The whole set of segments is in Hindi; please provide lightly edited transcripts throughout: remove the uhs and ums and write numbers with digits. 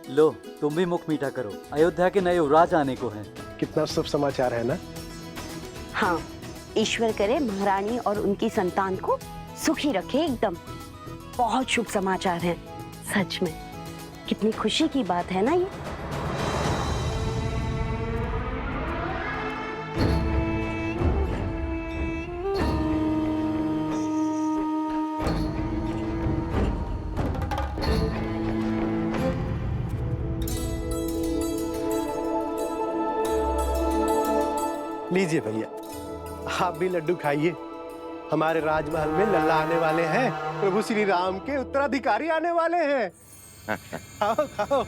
लो तुम भी मुख मीठा करो, अयोध्या के नए युवराज आने को हैं। कितना शुभ समाचार है ना। हाँ, ईश्वर करे महारानी और उनकी संतान को सुखी रखे एकदम। बहुत शुभ समाचार हैं, सच में कितनी खुशी की बात है ना ये। लीजिए भैया, आप भी लड्डू खाइए। हमारे राजमहल में लल्ला आने वाले हैं, प्रभु श्री राम के उत्तराधिकारी आने वाले हैं। खाओ खाओ।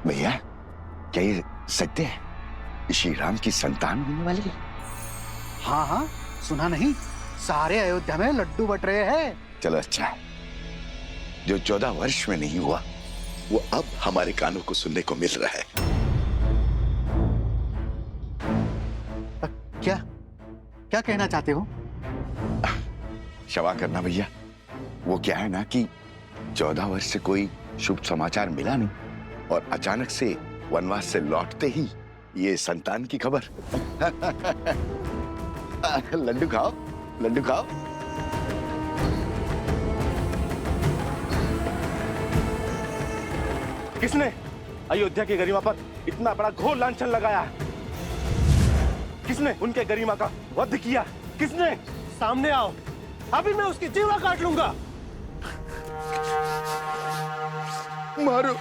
भैया, क्या ये सत्य है? श्री राम की संतान होने वाली है? हाँ हाँ, सुना नहीं? सारे अयोध्या में लड्डू बट रहे हैं। चलो अच्छा है। जो 14 वर्ष में नहीं हुआ वो अब हमारे कानों को सुनने को मिल रहा है। क्या क्या कहना चाहते हो? क्षमा करना भैया, वो क्या है ना कि 14 वर्ष से कोई शुभ समाचार मिला नहीं और अचानक से वनवास से लौटते ही ये संतान की खबर। लड्डू खाओ, लड्डू खाओ। किसने अयोध्या की गरिमा पर इतना बड़ा घोर लांछन लगाया है? किसने उनके गरिमा का वध किया? किसने? सामने आओ, अभी मैं उसकी जीवा काट लूंगा। मारो,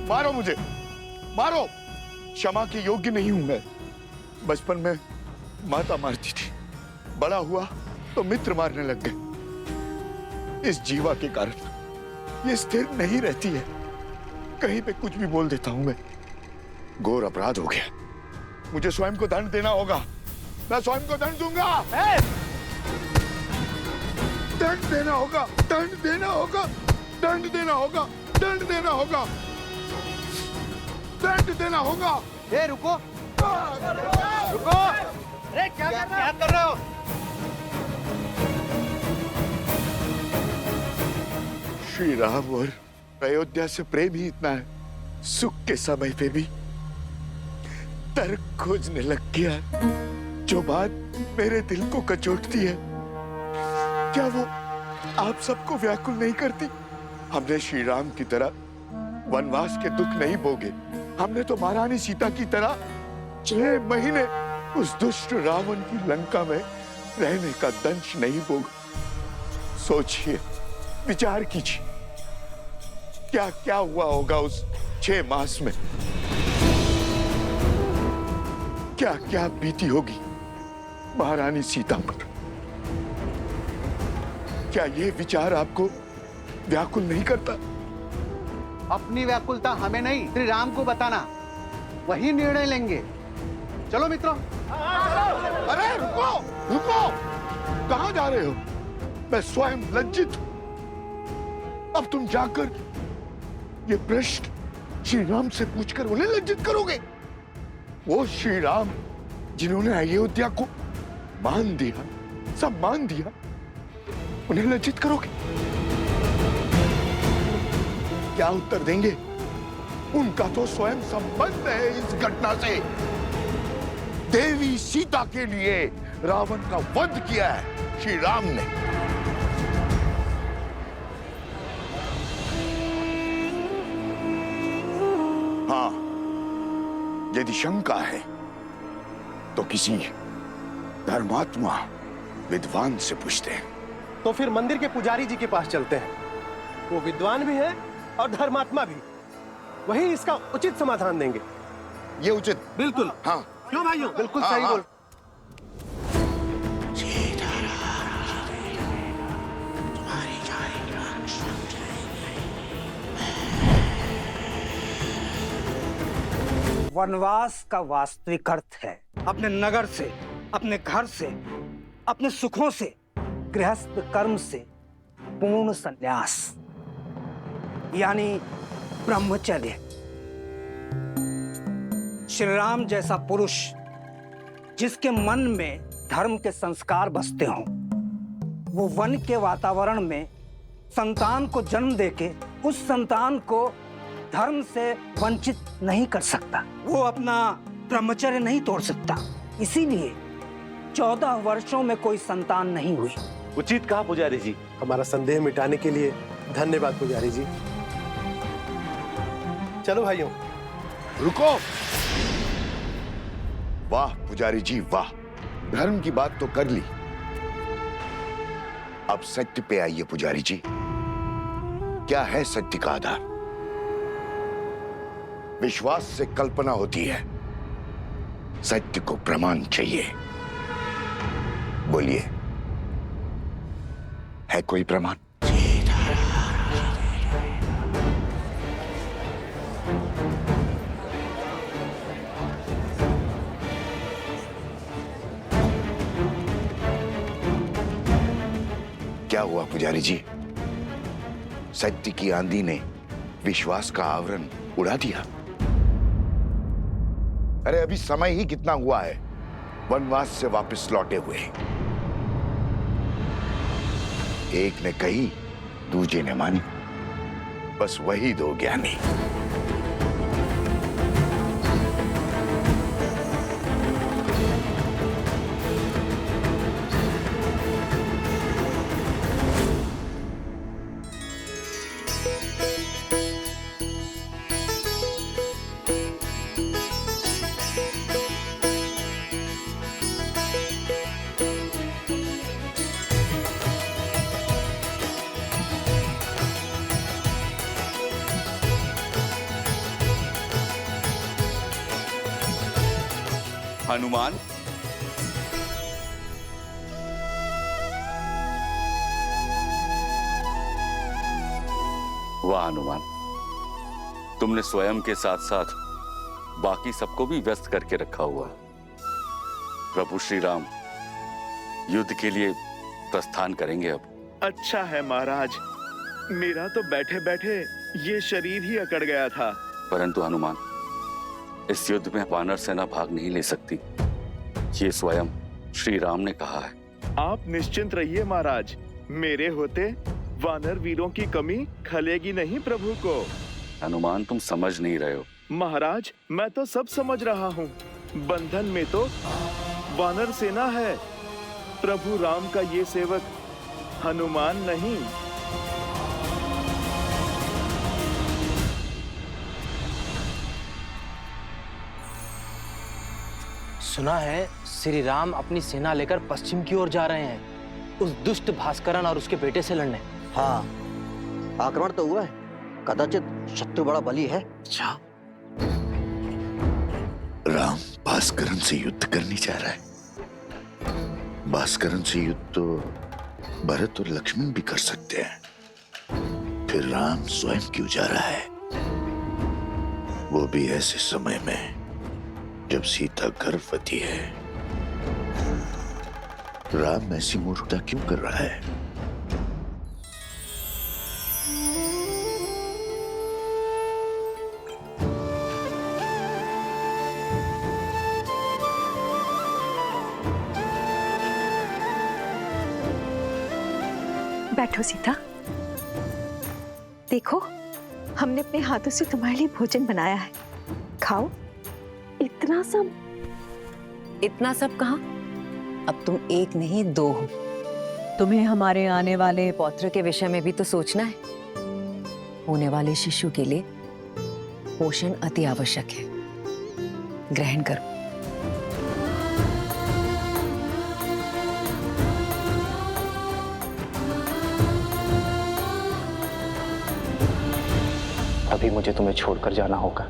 मारो मुझे, मारो। क्षमा के योग्य नहीं हूं मैं। बचपन में माता मारती थी, बड़ा हुआ तो मित्र मारने लग गए। इस जीवा के कारण ये स्थिर नहीं रहती है, कहीं पे कुछ भी बोल देता हूं मैं। घोर अपराध हो गया, मुझे स्वयं को दंड देना होगा। मैं स्वयं को दंड दूंगा। दंड देना होगा, दंड देना होगा, दंड देना होगा, दंड देना होगा, दंड देना होगा। ए रुको, रुको। अरे क्या कर रहे हो? श्री राम और अयोध्या से प्रेम ही इतना है, सुख के समय पे भी तर्क खोजने लग गया। जो बात मेरे दिल को कचोटती है, क्या वो आप सबको व्याकुल नहीं करती? हमने श्री राम की तरह वनवास के दुख नहीं भोगे। हमने तो महारानी सीता की तरह 6 महीने उस दुष्ट रावण की लंका में रहने का दंश नहीं भोगा। सोचिए, विचार कीजिए, क्या क्या हुआ होगा उस 6 मास में। क्या क्या बीती होगी महारानी सीता पर। क्या ये विचार आपको व्याकुल नहीं करता? अपनी व्याकुलता हमें नहीं, श्री राम को बताना, वही निर्णय लेंगे। चलो मित्रों। अरे रुको, रुको, कहां जा रहे हो? मैं स्वयं लज्जित हूं। अब तुम जाकर ये प्रश्न श्री राम से पूछकर उन्हें लज्जित करोगे? वो श्री राम जिन्होंने अयोध्या को मान दिया, सम्मान दिया, उन्हें लज्जित करोगे? क्या उत्तर देंगे? उनका तो स्वयं संबंध है इस घटना से। देवी सीता के लिए रावण का वध किया है श्री राम ने। हाँ, यदि शंका है तो किसी धर्मात्मा विद्वान से पूछते हैं। तो फिर मंदिर के पुजारी जी के पास चलते हैं, वो विद्वान भी है और धर्मात्मा भी, वही इसका उचित समाधान देंगे। ये उचित? बिल्कुल। हाँ, क्यों भाइयों? बिल्कुल हाँ, सही हाँ। बोल। वनवास का वास्तविक अर्थ है अपने नगर से, अपने घर से, अपने सुखों से, गृहस्थ कर्म से पूर्ण संन्यास। यानी ब्रह्मचर्य। श्री राम जैसा पुरुष जिसके मन में धर्म के संस्कार बसते हों, वो वन के वातावरण में संतान को जन्म देके उस संतान को धर्म से वंचित नहीं कर सकता। वो अपना ब्रह्मचर्य नहीं तोड़ सकता। इसीलिए 14 वर्षों में कोई संतान नहीं हुई। उचित कहा पुजारी जी। हमारा संदेह मिटाने के लिए धन्यवाद पुजारी जी। चलो भाइयों। रुको। वाह पुजारी जी वाह, धर्म की बात तो कर ली, अब सत्य पे आइए पुजारी जी। क्या है सत्य का आधार? विश्वास से कल्पना होती है, सत्य को प्रमाण चाहिए। बोलिए, है कोई प्रमाण? क्या हुआ पुजारी जी? सत्य की आंधी ने विश्वास का आवरण उड़ा दिया। अरे अभी समय ही कितना हुआ है वनवास से वापस लौटे हुए। एक ने कही, दूजे ने मानी, बस वही दो ज्ञानी। हनुमान, वाह हनुमान, तुमने स्वयं के साथ साथ बाकी सबको भी व्यस्त करके रखा हुआ है। प्रभु श्री राम युद्ध के लिए प्रस्थान करेंगे अब। अच्छा है महाराज, मेरा तो बैठे बैठे ये शरीर ही अकड़ गया था। परंतु हनुमान, इस युद्ध में वानर सेना भाग नहीं ले सकती, ये स्वयं श्री राम ने कहा है। आप निश्चिंत रहिए महाराज, मेरे होते वानर वीरों की कमी खलेगी नहीं प्रभु को। हनुमान, तुम समझ नहीं रहे हो। महाराज, मैं तो सब समझ रहा हूँ। बंधन में तो वानर सेना है, प्रभु राम का ये सेवक हनुमान नहीं। सुना है श्री राम अपनी सेना लेकर पश्चिम की ओर जा रहे हैं, उस दुष्ट भास्करन और उसके बेटे से लड़ने। हाँ, आक्रमण तो हुआ है, कदाचित शत्रु बड़ा बली है। अच्छा, राम भास्करन से युद्ध करने जा रहा है। भास्करन से युद्ध तो भरत और लक्ष्मण भी कर सकते हैं, फिर राम स्वयं क्यों जा रहा है? वो भी ऐसे समय में जब सीता गर्भवती है। राम ऐसी मूर्खता क्यों कर रहा है? बैठो सीता, देखो हमने अपने हाथों से तुम्हारे लिए भोजन बनाया है, खाओ। इतना सब कहाँ? अब तुम एक नहीं दो हो। तुम्हें हमारे आने वाले पौत्र के विषय में भी तो सोचना है। होने वाले शिशु के लिए पोषण अति आवश्यक है। ग्रहण करो। अभी मुझे तुम्हें छोड़कर जाना होगा।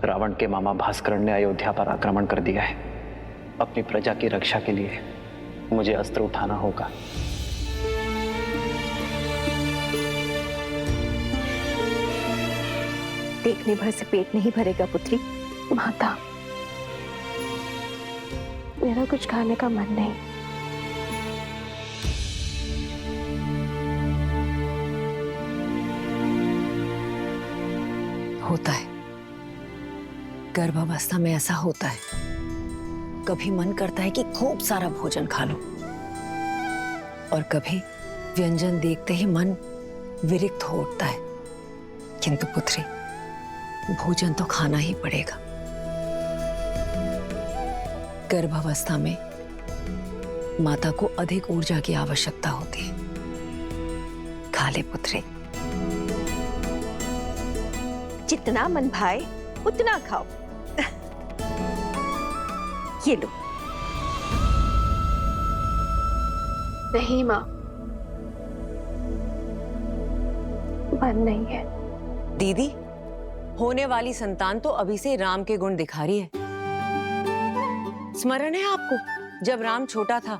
रावण के मामा भास्करन ने अयोध्या पर आक्रमण कर दिया है। अपनी प्रजा की रक्षा के लिए मुझे अस्त्र उठाना होगा। देखने भर से पेट नहीं भरेगा पुत्री। माता, मेरा कुछ खाने का मन नहीं। होता है, गर्भावस्था में ऐसा होता है। कभी मन करता है कि खूब सारा भोजन खा लो, और कभी व्यंजन देखते ही मन विरक्त हो उठता है। किंतु पुत्री, भोजन तो खाना ही पड़ेगा। गर्भावस्था में माता को अधिक ऊर्जा की आवश्यकता होती है। खा ले पुत्री। जितना मन भाए उतना खाओ। ये लो। नहीं माँ, मन नहीं है। दीदी, होने वाली संतान तो अभी से राम के गुण दिखा रही है। स्मरण है आपको, जब राम छोटा था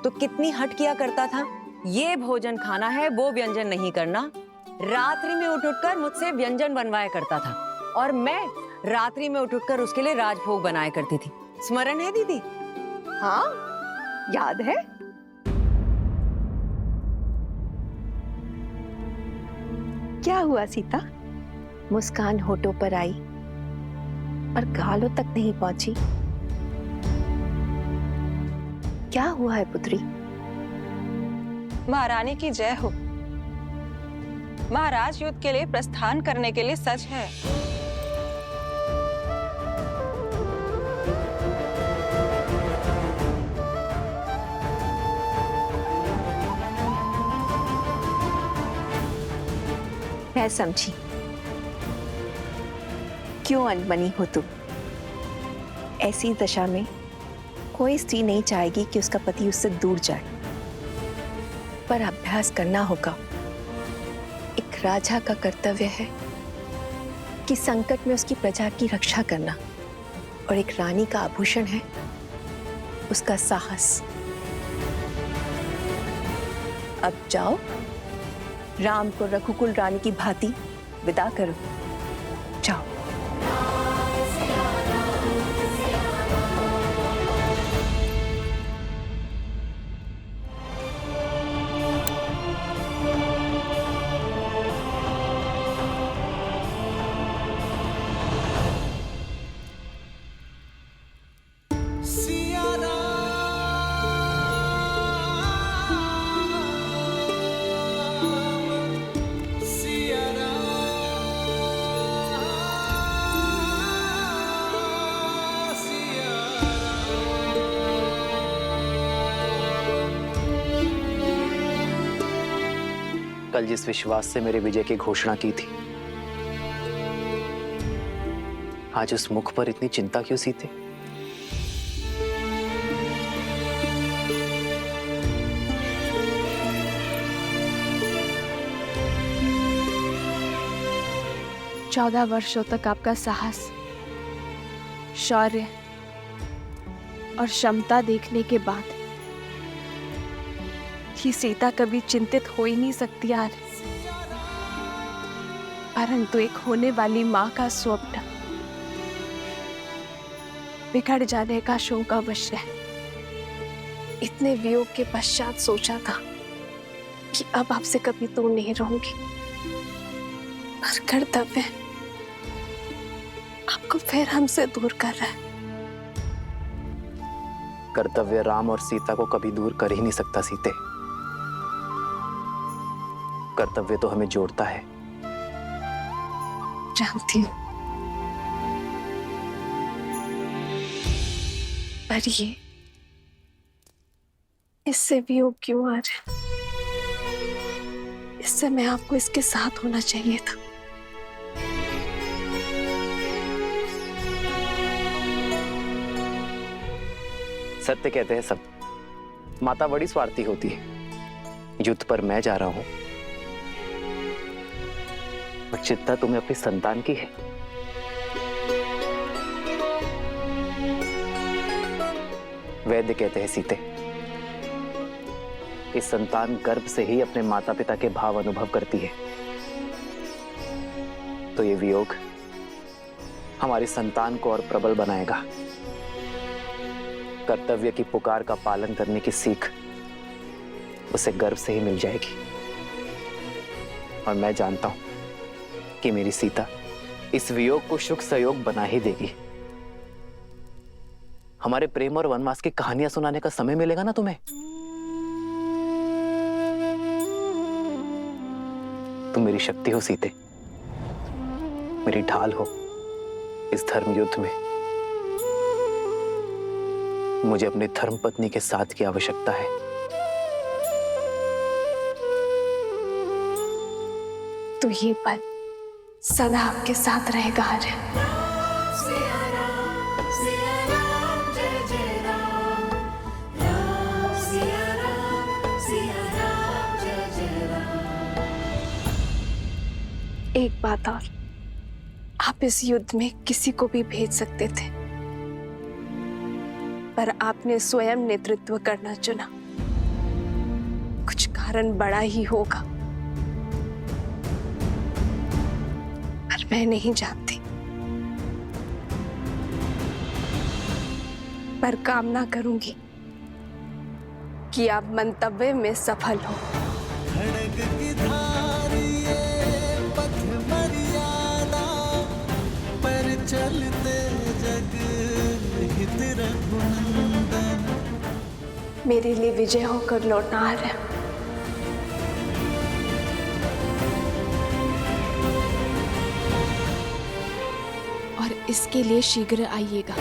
तो कितनी हट किया करता था, ये भोजन खाना है, वो व्यंजन नहीं करना। रात्रि में उठ उठकर मुझसे व्यंजन बनवाया करता था, और मैं रात्रि में उठ उठकर उसके लिए राजभोग बनाया करती थी। स्मरण है दीदी? हाँ, याद है। क्या हुआ सीता? मुस्कान होठों पर आई और गालों तक नहीं पहुंची। क्या हुआ है पुत्री? महारानी की जय हो। महाराज युद्ध के लिए प्रस्थान करने के लिए सच है। मैं समझी क्यों अनबनी हो तुम। ऐसी दशा में कोई स्त्री नहीं चाहेगी कि उसका पति उससे दूर जाए, पर अभ्यास करना होगा। एक राजा का कर्तव्य है कि संकट में उसकी प्रजा की रक्षा करना, और एक रानी का आभूषण है उसका साहस। अब जाओ, राम को रघुकुल रानी की भांति विदा करो। जाओ। कल जिस विश्वास से मेरे विजय की घोषणा की थी, आज उस मुख पर इतनी चिंता क्यों सीते? चौदह वर्षों तक आपका साहस, शौर्य और क्षमता देखने के बाद कि सीता कभी चिंतित हो ही नहीं सकती यार। परंतु एक होने वाली माँ का स्वप्न बिगड़ जाने का शोक अवश्य है। इतने वियोग के पश्चात सोचा था कि अब आपसे कभी दूर नहीं रहूंगी, पर कर्तव्य आपको फिर हमसे दूर कर रहा है। कर्तव्य राम और सीता को कभी दूर कर ही नहीं सकता सीते। कर्तव्य तो हमें जोड़ता है। जानती हूँ, पर ये इससे वियोग क्यों आ रहा है? इससे मैं आपको इसके साथ होना चाहिए था। सत्य कहते हैं सब। माता बड़ी स्वार्थी होती है। युद्ध पर मैं जा रहा हूं, और चिंता तुम्हें अपनी संतान की है। वैद्य कहते हैं सीते, इस संतान गर्भ से ही अपने माता पिता के भाव अनुभव करती है। तो ये वियोग हमारी संतान को और प्रबल बनाएगा। कर्तव्य की पुकार का पालन करने की सीख उसे गर्भ से ही मिल जाएगी। और मैं जानता हूं कि मेरी सीता इस वियोग को सुख सहयोग बना ही देगी। हमारे प्रेम और वनवास की कहानियां सुनाने का समय मिलेगा ना तुम्हें? तुम मेरी शक्ति हो सीते, मेरी ढाल हो इस धर्म युद्ध में। मुझे अपनी धर्म पत्नी के साथ की आवश्यकता है। तो ये पल सदा आपके साथ रहेगा आर्य। एक बात और, आप इस युद्ध में किसी को भी भेज सकते थे, पर आपने स्वयं नेतृत्व करना चुना। कुछ कारण बड़ा ही होगा, पर मैं नहीं जानती। पर कामना करूंगी कि आप मंतव्य में सफल हो। चलते जग हित रघुनंदन। मेरे लिए विजय होकर लौटना आ रहा है। और इसके लिए शीघ्र आइएगा।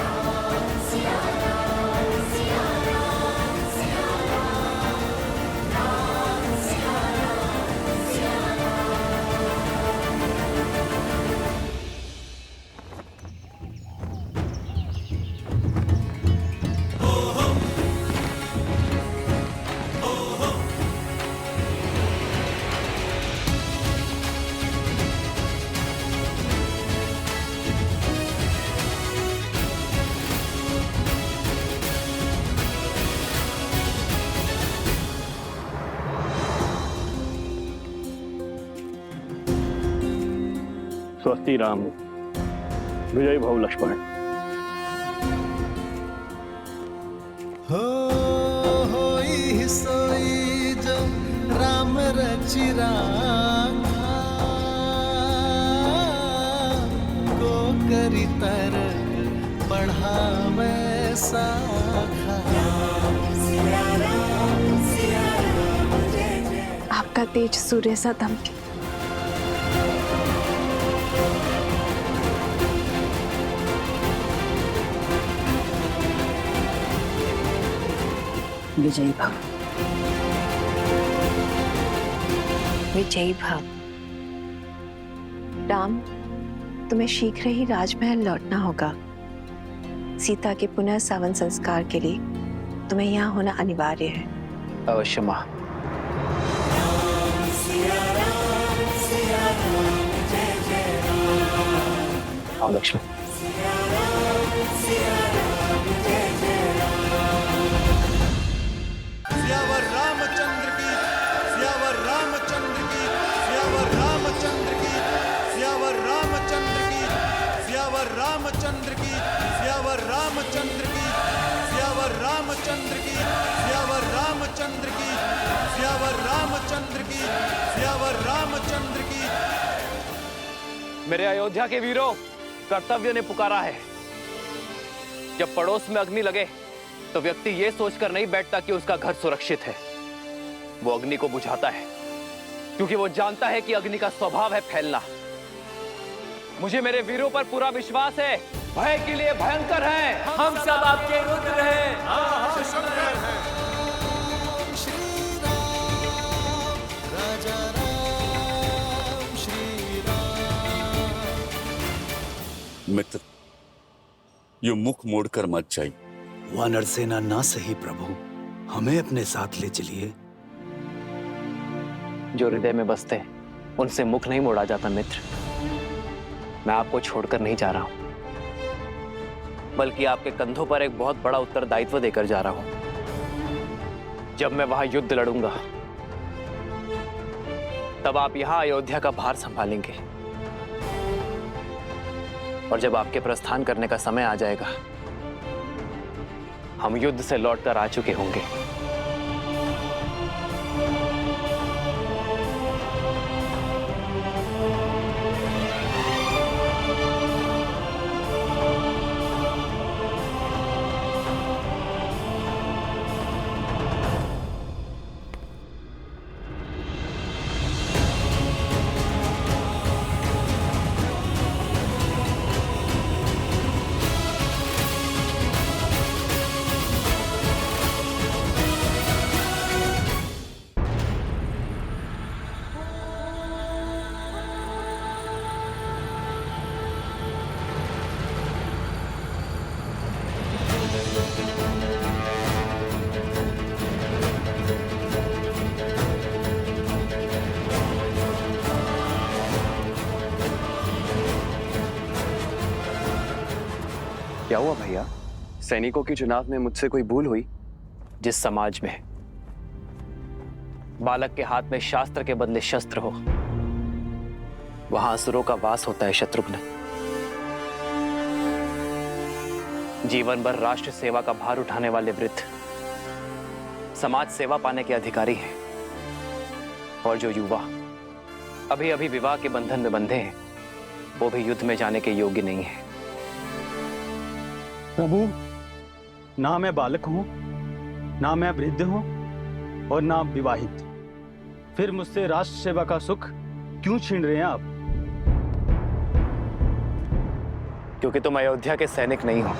स्वस्ति राम, विजय भव लक्ष्मण। होई सोई जो राम रचि राखा, को करी तर बढ़ावे साखा। आपका तेज सूर्य सा दमके। विजयी भव। विजयी भव। राम, तुम्हें शीघ्र ही राजमहल लौटना होगा। सीता के पुनः सावन संस्कार के लिए तुम्हें यहाँ होना अनिवार्य है। अवश्य मां। आओ लक्ष्मण। सियावर रामचंद्र की, सियावर रामचंद्र की, सियावर रामचंद्र की, सियावर रामचंद्र की, सियावर रामचंद्र की, सियावर रामचंद्र की, सियावर रामचंद्र की, सियावर रामचंद्र की, सियावर रामचंद्र की, सियावर रामचंद्र की। मेरे अयोध्या के वीरों, कर्तव्य ने पुकारा है। जब पड़ोस में अग्नि लगे तो व्यक्ति ये सोचकर नहीं बैठता कि उसका घर सुरक्षित है। वो अग्नि को बुझाता है, क्योंकि वो जानता है कि अग्नि का स्वभाव है फैलना। मुझे मेरे वीरों पर पूरा विश्वास है। भय के लिए भयंकर है। हम सब आपके रुद्र हैं। मित्र, ये मुख मोड़कर मत जाइए। वानर सेना ना सही प्रभु, हमें अपने साथ ले चलिए। जो हृदय में बसते हैं उनसे मुख नहीं मोड़ा जाता मित्र। मैं आपको छोड़कर नहीं जा रहा हूं, बल्कि आपके कंधों पर एक बहुत बड़ा उत्तरदायित्व देकर जा रहा हूं। जब मैं वहां युद्ध लड़ूंगा, तब आप यहां अयोध्या का भार संभालेंगे। और जब आपके प्रस्थान करने का समय आ जाएगा, हम युद्ध से लौटकर आ चुके होंगे। क्या हुआ भैया? सैनिकों के चुनाव में मुझसे कोई भूल हुई? जिस समाज में बालक के हाथ में शास्त्र के बदले शस्त्र हो, वहां असुरों का वास होता है शत्रुघ्न। जीवन भर राष्ट्र सेवा का भार उठाने वाले वृद्ध समाज सेवा पाने के अधिकारी हैं, और जो युवा अभी अभी विवाह के बंधन में बंधे हैं, वो भी युद्ध में जाने के योग्य नहीं है। प्रभु, ना मैं बालक हूं, ना मैं वृद्ध हूं, और ना विवाहित। फिर मुझसे राष्ट्र सेवा का सुख क्यों छीन रहे हैं आप? क्योंकि तुम अयोध्या के सैनिक नहीं हो।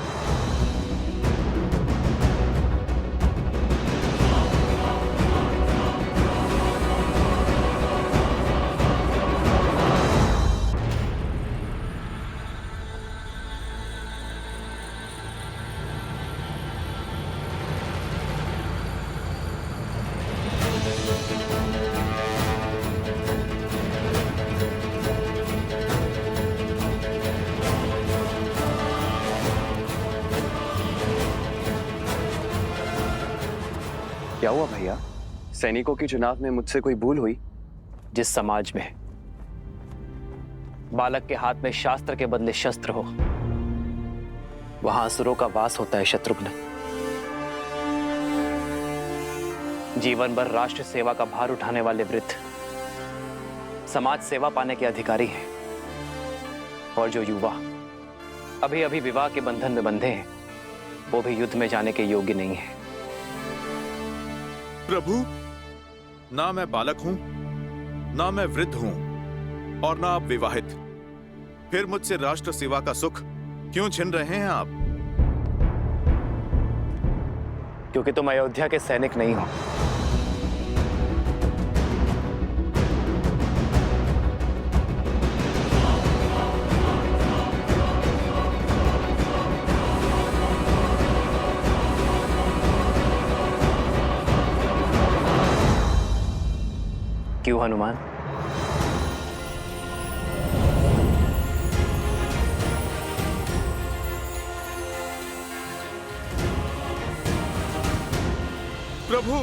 क्या हुआ भैया? सैनिकों के चुनाव में मुझसे कोई भूल हुई? जिस समाज में बालक के हाथ में शास्त्र के बदले शस्त्र हो, वहां असुरों का वास होता है शत्रुघ्न। जीवन भर राष्ट्र सेवा का भार उठाने वाले वृद्ध समाज सेवा पाने के अधिकारी हैं, और जो युवा अभी अभी विवाह के बंधन में बंधे हैं, वो भी युद्ध में जाने के योग्य नहीं है। प्रभु, ना मैं बालक हूं, ना मैं वृद्ध हूं, और ना आप विवाहित। फिर मुझसे राष्ट्र सेवा का सुख क्यों छीन रहे हैं आप? क्योंकि तुम अयोध्या के सैनिक नहीं हो। क्यों हनुमान? प्रभु,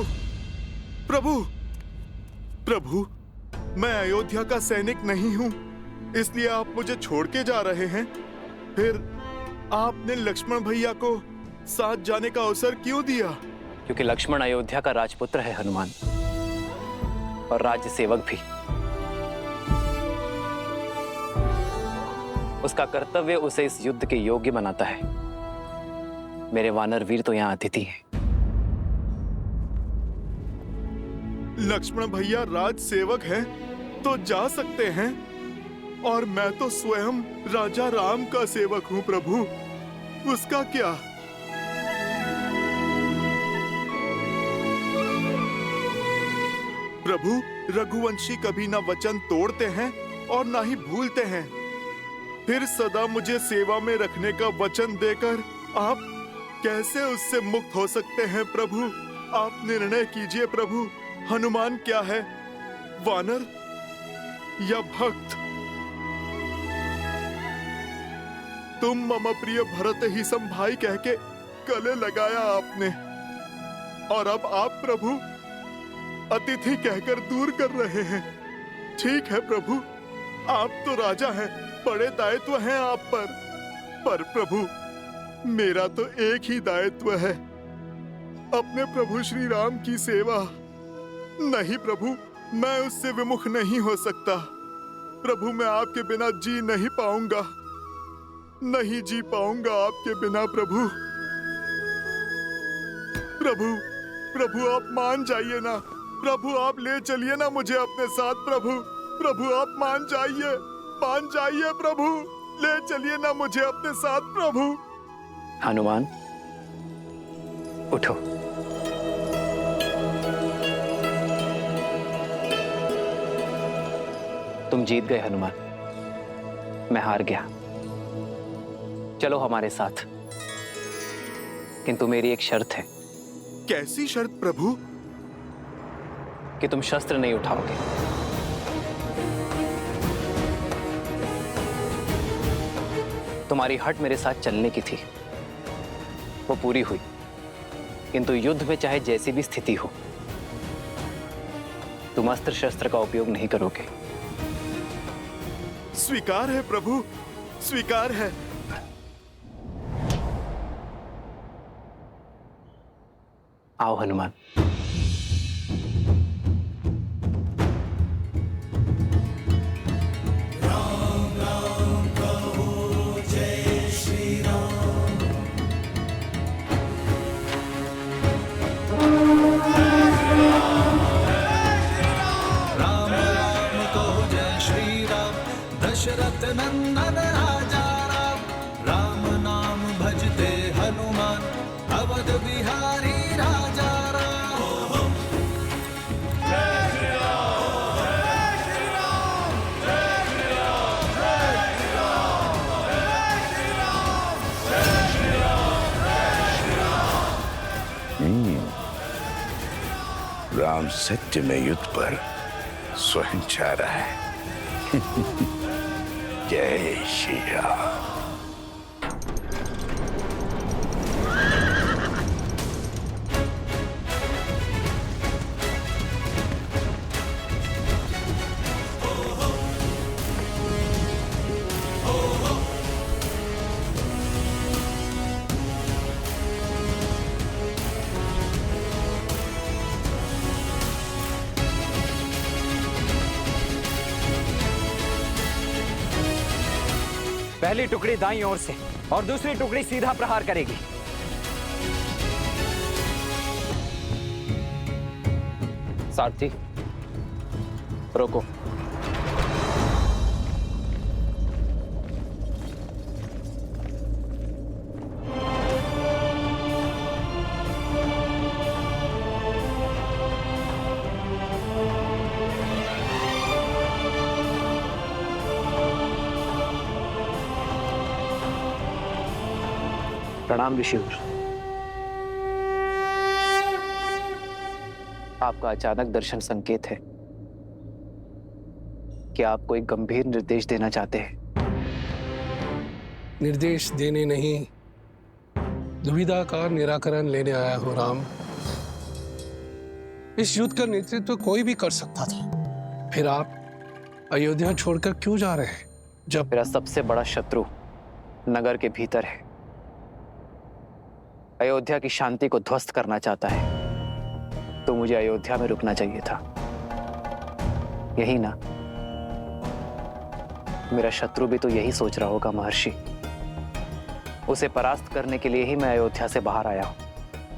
प्रभु, प्रभु, मैं अयोध्या का सैनिक नहीं हूं, इसलिए आप मुझे छोड़ के जा रहे हैं। फिर आपने लक्ष्मण भैया को साथ जाने का अवसर क्यों दिया? क्योंकि लक्ष्मण अयोध्या का राजपुत्र है हनुमान, और राज्य सेवक भी। उसका कर्तव्य उसे इस युद्ध के योग्य बनाता है। मेरे वानर वीर तो यहाँ अतिथि हैं। लक्ष्मण भैया राज सेवक हैं तो जा सकते हैं, और मैं तो स्वयं राजा राम का सेवक हूं प्रभु, उसका क्या? प्रभु, रघुवंशी कभी ना वचन तोड़ते हैं और ना ही भूलते हैं। फिर सदा मुझे सेवा में रखने का वचन देकर आप कैसे उससे मुक्त हो सकते हैं प्रभु? आप निर्णय कीजिए प्रभु, हनुमान क्या है, वानर या भक्त? तुम मम प्रिय भरत ही सम भाई कह के गले लगाया आपने, और अब आप प्रभु अतिथि कहकर दूर कर रहे हैं। ठीक है प्रभु, आप तो राजा हैं, बड़े दायित्व हैं आप पर प्रभु मेरा तो एक ही दायित्व है, अपने प्रभु श्री राम की सेवा। नहीं प्रभु, मैं उससे विमुख नहीं हो सकता। प्रभु, मैं आपके बिना जी नहीं पाऊंगा, नहीं जी पाऊंगा आपके बिना प्रभु। प्रभु, प्रभु आप मान जाइए ना प्रभु, आप ले चलिए ना मुझे अपने साथ प्रभु। प्रभु आप मान जाइए प्रभु, ले चलिए ना मुझे अपने साथ प्रभु। हनुमान, उठो। तुम जीत गए हनुमान, मैं हार गया। चलो हमारे साथ, किंतु मेरी एक शर्त है। कैसी शर्त प्रभु? कि तुम शस्त्र नहीं उठाओगे। तुम्हारी हट मेरे साथ चलने की थी, वो पूरी हुई, किंतु युद्ध में चाहे जैसी भी स्थिति हो, तुम अस्त्र शस्त्र का उपयोग नहीं करोगे। स्वीकार है प्रभु, स्वीकार है। आओ हनुमान। दशरथ नंदन राजा राम, राम नाम भजते हनुमान, अवध बिहारी राजा राम। जय श्री राम, जय श्री राम, जय श्री राम, जय श्री राम, जय श्री राम, जय श्री राम, जय श्री राम। राम सत्य में युद्ध पर स्वयं जा रहा है। जय श्री राम। पहली टुकड़ी दाईं ओर से और दूसरी टुकड़ी सीधा प्रहार करेगी। सारथी, रोको। प्रणाम ऋषिवर। आपका अचानक दर्शन संकेत है कि आपको एक गंभीर निर्देश देना चाहते हैं। निर्देश देने नहीं, दुविधा का निराकरण लेने आया हूं राम। इस युद्ध का नेतृत्व कोई भी कर सकता था, फिर आप अयोध्या छोड़कर क्यों जा रहे हैं? जब मेरा सबसे बड़ा शत्रु नगर के भीतर है, अयोध्या की शांति को ध्वस्त करना चाहता है, तो मुझे अयोध्या में रुकना चाहिए था। यही ना? मेरा शत्रु भी तो यही सोच रहा होगा महर्षि। उसे परास्त करने के लिए ही मैं अयोध्या से बाहर आया हूं।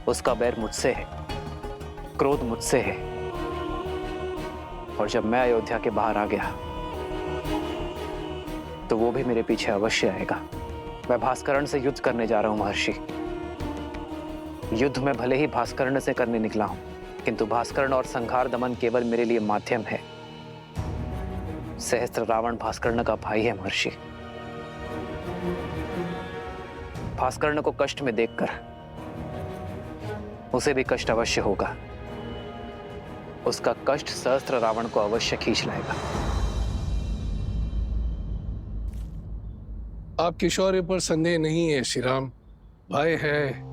उसका बैर मुझसे है, क्रोध मुझसे है, और जब मैं अयोध्या के बाहर आ गया तो वो भी मेरे पीछे अवश्य आएगा। मैं भास्करण से युद्ध करने जा रहा हूं महर्षि। युद्ध में भले ही भास्करण से करने निकला हूं, किंतु भास्करण और संहार दमन केवल मेरे लिए माध्यम है। सहस्त्र रावण भास्कर्ण का भाई है महर्षि। भास्कर्ण को कष्ट में देखकर उसे भी कष्ट अवश्य होगा। उसका कष्ट सहस्त्र रावण को अवश्य खींच लाएगा। आपके शौर्य पर संदेह नहीं है श्री राम। भय है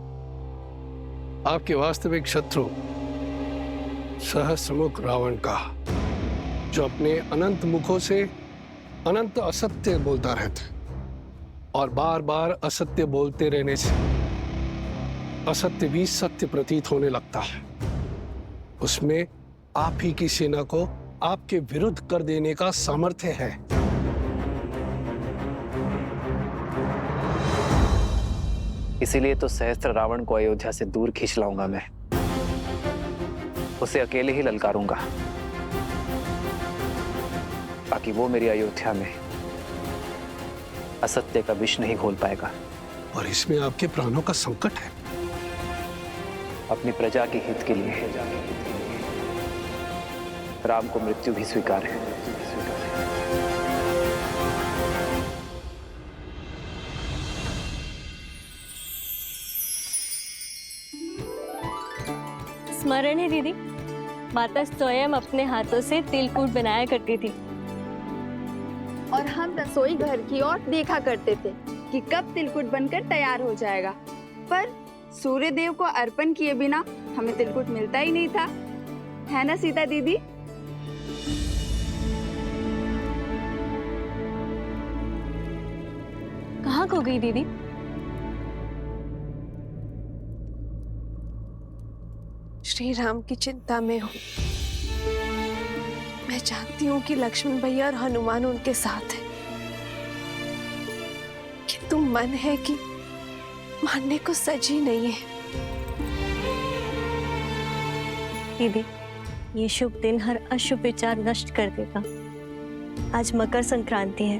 आपके वास्तविक शत्रु सहस्त्रमुख रावण का, जो अपने अनंत मुखों से अनंत असत्य बोलता रहता और बार बार असत्य बोलते रहने से असत्य भी सत्य प्रतीत होने लगता है। उसमें आप ही की सेना को आपके विरुद्ध कर देने का सामर्थ्य है। इसीलिए तो सहस्त्र रावण को अयोध्या से दूर खींच लाऊंगा मैं। उसे अकेले ही ललकारूंगा, ताकि वो मेरी अयोध्या में असत्य का विष नहीं घोल पाएगा। और इसमें आपके प्राणों का संकट है। अपनी प्रजा के हित के लिए राम को मृत्यु भी स्वीकार है। स्मरण है दीदी, माता स्वयं अपने हाथों से तिलकूट बनाया करती थी और हम रसोई घर की ओर देखा करते थे कि कब तिलकुट बनकर तैयार हो जाएगा। पर सूर्य देव को अर्पण किए बिना हमें तिलकुट मिलता ही नहीं था, है ना सीता दीदी? कहाँ खो गई दीदी? श्री राम की चिंता में हूँ। मैं जानती हूँ कि लक्ष्मण भैया और हनुमान उनके साथ हैं, किंतु मन है कि मानने को सजी नहीं है। दीदी, ये शुभ दिन हर अशुभ विचार नष्ट कर देगा। आज मकर संक्रांति है।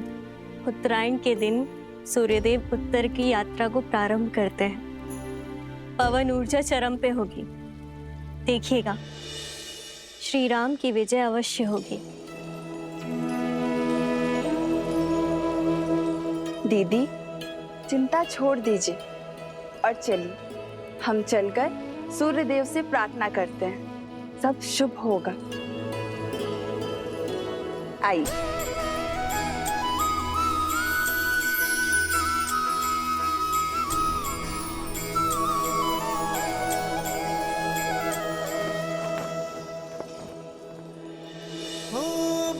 उत्तरायण के दिन सूर्यदेव उत्तर की यात्रा को प्रारंभ करते हैं। पवन ऊर्जा चरम पे होगी। देखिएगा, श्री राम की विजय अवश्य होगी। दीदी, चिंता छोड़ दीजिए और चलिए हम चलकर सूर्य देव से प्रार्थना करते हैं, सब शुभ होगा। आइए। हो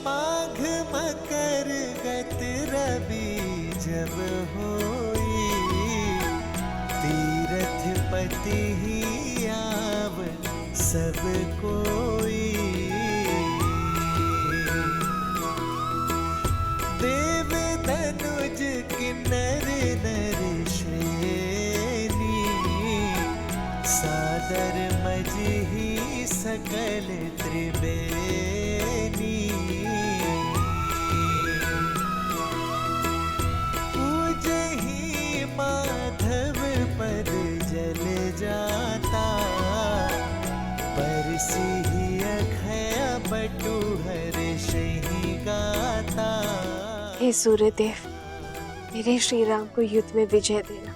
माघ मकर गत रवि जब होई, तीरथ पति ही आव सब कोई। देव तनुज किन्नर नर श्रेणी, सादर मजही सकल त्रिवेणी। पूजहि माधव पद जल जाता, परसिहि अखय बटु हर्षहि गाता। हे सूर्य देव, मेरे श्री राम को युद्ध में विजय देना।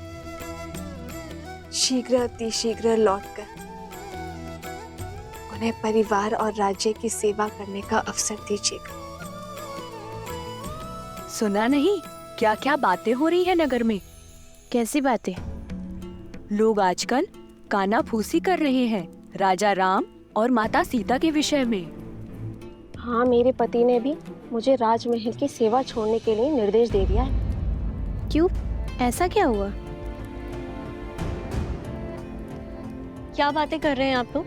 शीघ्र अति शीघ्र लौटकर उन्हें परिवार और राज्य की सेवा करने का अवसर दीजिएगा। सुना नहीं क्या क्या बातें हो रही है नगर में? कैसी बातें? लोग आजकल कानाफूसी कर रहे हैं राजा राम और माता सीता के विषय में। हाँ, मेरे पति ने भी मुझे राजमहल की सेवा छोड़ने के लिए निर्देश दे दिया है। क्यों, ऐसा क्या हुआ? क्या बातें कर रहे हैं आप लोग?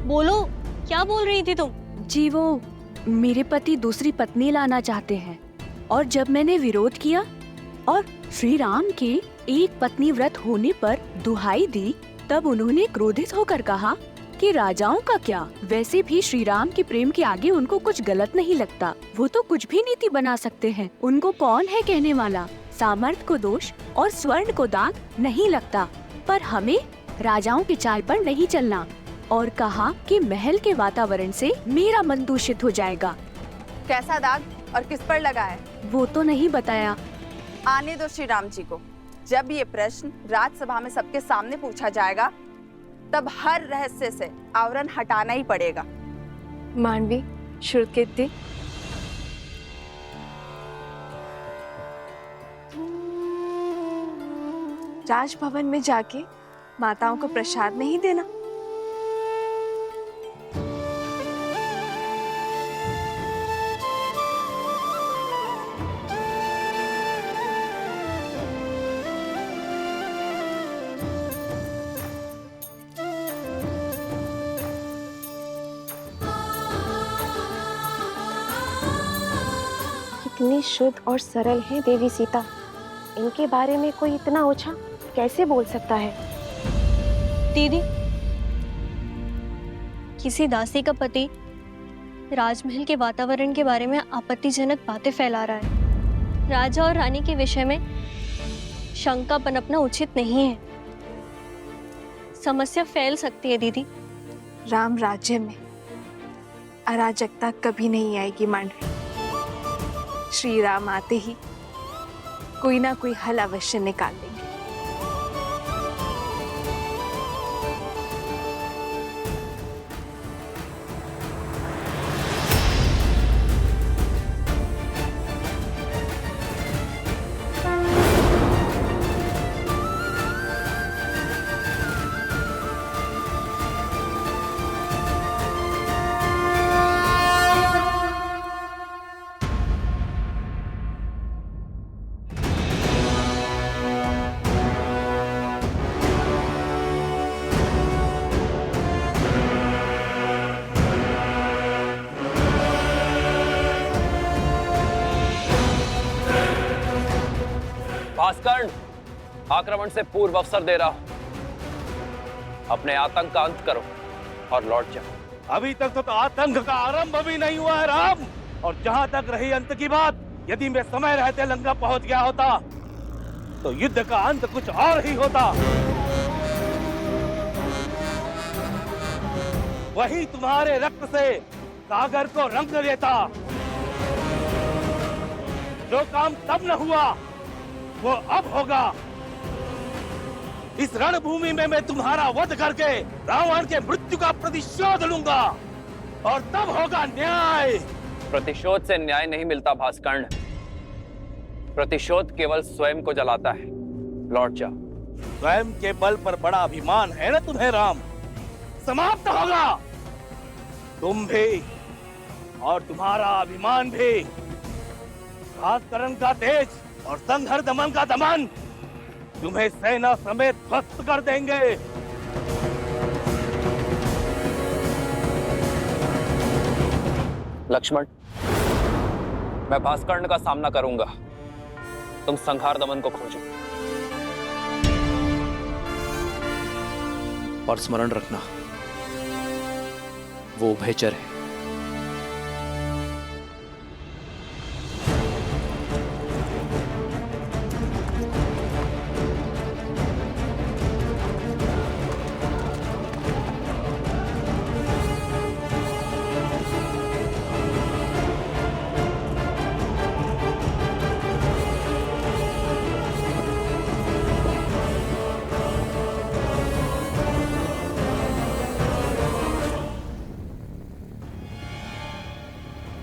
बोलो, क्या बोल रही थी तुम? जी, वो मेरे पति दूसरी पत्नी लाना चाहते हैं, और जब मैंने विरोध किया और श्री राम के एक पत्नी व्रत होने पर दुहाई दी, तब उन्होंने क्रोधित होकर कहा कि राजाओं का क्या, वैसे भी श्री राम के प्रेम के आगे उनको कुछ गलत नहीं लगता। वो तो कुछ भी नीति बना सकते हैं। उनको कौन है कहने वाला? सामर्थ्य को दोष और स्वर्ण को दाग नहीं लगता। पर हमें राजाओं की चाल पर नहीं चलना, और कहा कि महल के वातावरण से मेरा मन दूषित हो जाएगा। कैसा दाग और किस पर लगा है? वो तो नहीं बताया। आने दो श्री राम जी को। जब ये प्रश्न राजसभा में सबके सामने पूछा जाएगा, तब हर रहस्य से आवरण हटाना ही पड़ेगा। मानवी, श्रुतकीर्ति, राजभवन में जाके माताओं को प्रसाद नहीं देना। कितनी शुद्ध और सरल है देवी सीता। इनके बारे में कोई इतना ओछा कैसे बोल सकता है? दीदी, किसी दासी का पति राजमहल के वातावरण के बारे में आपत्तिजनक बातें फैला रहा है। राजा और रानी के विषय में शंका पनपना उचित नहीं है। समस्या फैल सकती है दीदी। राम राज्य में अराजकता कभी नहीं आएगी मांडवी। श्री राम आते ही कोई ना कोई हल अवश्य निकाल देंगे। भास्कर्ण, आक्रमण से पूर्व अवसर दे रहा हूं, अपने आतंक का अंत करो और लौट जाओ। अभी तक तो आतंक का आरंभ भी नहीं हुआ है राम। और जहां तक रही अंत की बात, यदि मैं समय रहते लंका पहुंच गया होता तो युद्ध का अंत कुछ और ही होता। वही तुम्हारे रक्त से सागर को रंग देता। जो काम तब न हुआ वो अब होगा। इस रणभूमि में मैं तुम्हारा वध करके रावण के मृत्यु का प्रतिशोध लूंगा और तब होगा न्याय। प्रतिशोध से न्याय नहीं मिलता भास्कर्ण, प्रतिशोध केवल स्वयं को जलाता है। लौट जाओ। स्वयं के बल पर बड़ा अभिमान है ना तुम्हें राम, समाप्त होगा। तुम भी और तुम्हारा अभिमान भी। भास्करण का तेज और संघर दमन का दमन तुम्हें सेना समेत ध्वस्त कर देंगे। लक्ष्मण, मैं भास्कर्ण का सामना करूंगा, तुम संहार दमन को खोजो। और स्मरण रखना, वो उभयचर है।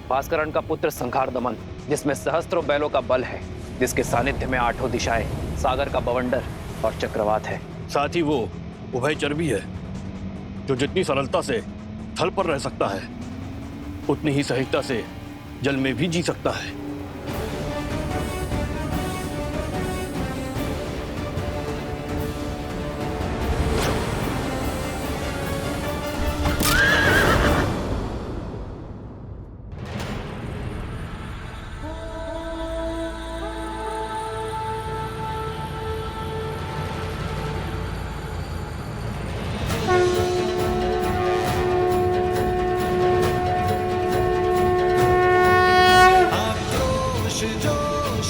भास्करण का पुत्र संहार दमन, जिसमें सहस्त्रों बैलों का बल है, जिसके सानिध्य में आठों दिशाएं, सागर का बवंडर और चक्रवात है। साथ ही वो उभयचर भी है, जो जितनी सरलता से थल पर रह सकता है, उतनी ही सहिष्णुता से जल में भी जी सकता है।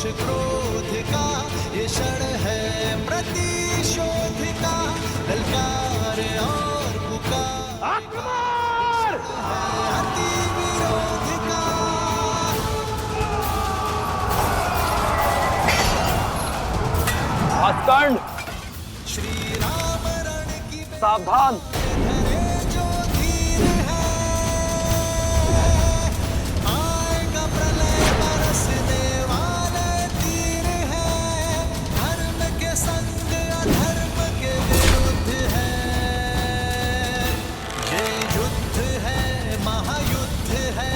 क्रोध का ये क्षण है प्रतिशोध का, ललकार और पुकार अति विरोध का। भास्कर्ण, श्री राम रण की सावधान। जो धीर है, आएगा प्रलय बरसने वाले तीर है। धर्म के संग अधर्म के विरुद्ध है, ये युद्ध है, महायुद्ध है।